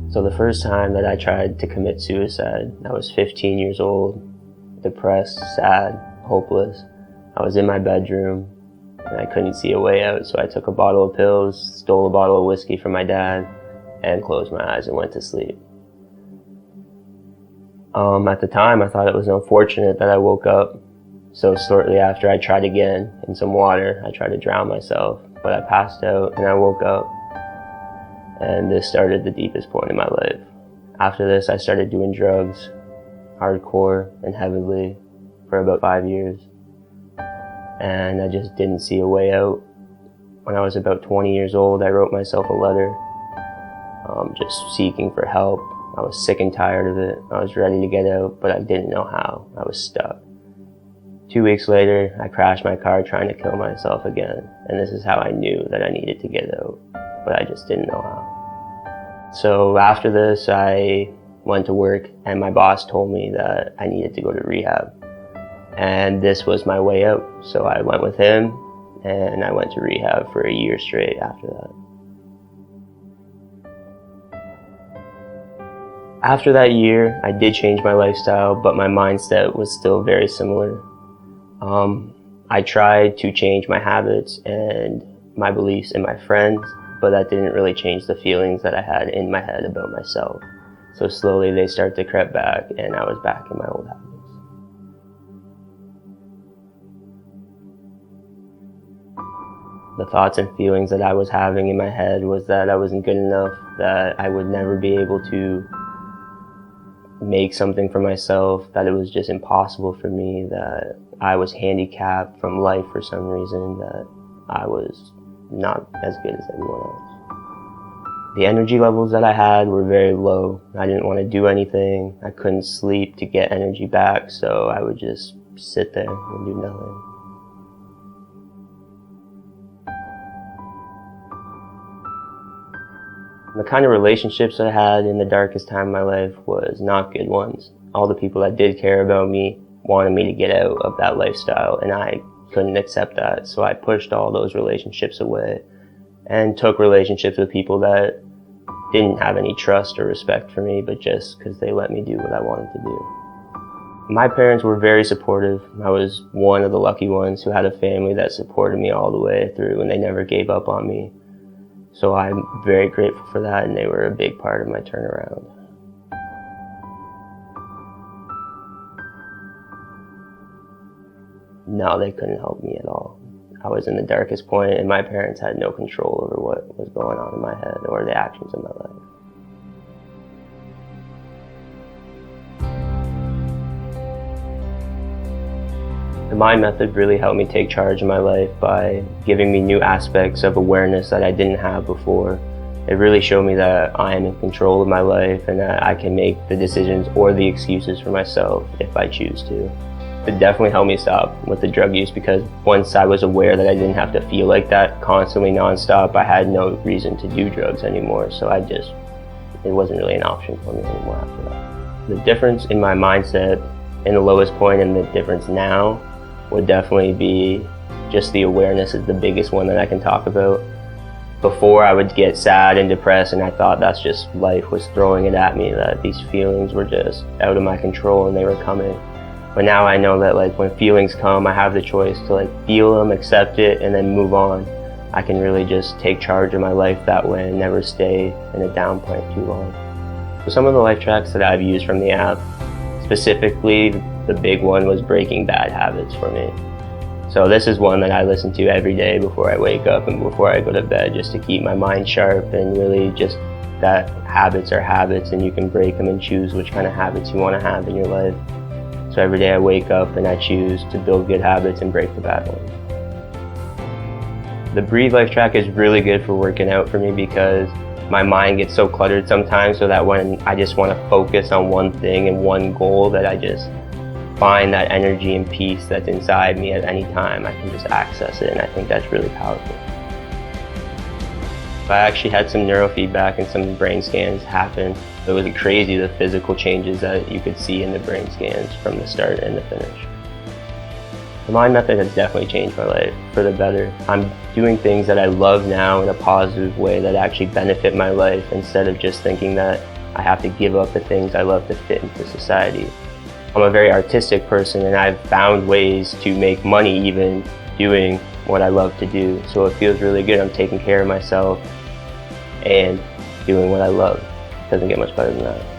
So the first time that I tried to commit suicide, I was 15 years old, depressed, sad, hopeless. I was in my bedroom and I couldn't see a way out, so I took a bottle of pills, stole a bottle of whiskey from my dad, and closed my eyes and went to sleep. At the time, I thought it was unfortunate that I woke up. So shortly after, I tried again in some water. I tried to drown myself, but I passed out and I woke up. And this started the deepest point in my life. After this, I started doing drugs, hardcore and heavily, for about 5 years. And I just didn't see a way out. When I was about 20 years old, I wrote myself a letter, just seeking for help. I was sick and tired of it. I was ready to get out, but I didn't know how. I was stuck. 2 weeks later, I crashed my car trying to kill myself again. And this is how I knew that I needed to get out, but I just didn't know how. So after this, I went to work and my boss told me that I needed to go to rehab. And this was my way out. So I went with him and I went to rehab for a year straight after that. After that year, I did change my lifestyle, but my mindset was still very similar. I tried to change my habits and my beliefs in my friends, but that didn't really change the feelings that I had in my head about myself. So slowly they started to creep back and I was back in my old habits. The thoughts and feelings that I was having in my head was that I wasn't good enough, that I would never be able to make something for myself, that it was just impossible for me, that I was handicapped from life for some reason, that I was not as good as everyone else. The energy levels that I had were very low. I didn't want to do anything. I couldn't sleep to get energy back, so I would just sit there and do nothing. The kind of relationships I had in the darkest time of my life was not good ones. All the people that did care about me wanted me to get out of that lifestyle, and I couldn't accept that. So I pushed all those relationships away and took relationships with people that didn't have any trust or respect for me, but just because they let me do what I wanted to do. My parents were very supportive. I was one of the lucky ones who had a family that supported me all the way through, and they never gave up on me. So I'm very grateful for that, and they were a big part of my turnaround. No, they couldn't help me at all. I was in the darkest point, and my parents had no control over what was going on in my head or the actions in my life. The MyndMethod really helped me take charge of my life by giving me new aspects of awareness that I didn't have before. It really showed me that I am in control of my life and that I can make the decisions or the excuses for myself if I choose to. It definitely helped me stop with the drug use, because once I was aware that I didn't have to feel like that constantly nonstop, I had no reason to do drugs anymore. So it wasn't really an option for me anymore after that. The difference in my mindset in the lowest point and the difference now would definitely be just the awareness is the biggest one that I can talk about. Before, I would get sad and depressed, and I thought that's just life was throwing it at me, that these feelings were just out of my control and they were coming. But now I know that when feelings come, I have the choice to feel them, accept it, and then move on. I can really just take charge of my life that way and never stay in a down point too long. So some of the life tracks that I've used from the app, specifically the big one was breaking bad habits for me. So this is one that I listen to every day before I wake up and before I go to bed, just to keep my mind sharp, and really just that habits are habits and you can break them and choose which kind of habits you want to have in your life. So every day I wake up and I choose to build good habits and break the bad ones. The Breathe Life Track is really good for working out for me, because my mind gets so cluttered sometimes, so that when I just want to focus on one thing and one goal, that I just find that energy and peace that's inside me at any time. I can just access it, and I think that's really powerful. I actually had some neurofeedback and some brain scans happen. It was crazy, the physical changes that you could see in the brain scans from the start and the finish. The MyndMethod has definitely changed my life for the better. I'm doing things that I love now in a positive way that actually benefit my life, instead of just thinking that I have to give up the things I love to fit into society. I'm a very artistic person, and I've found ways to make money even doing what I love to do. So it feels really good. I'm taking care of myself and doing what I love. It doesn't get much better than that.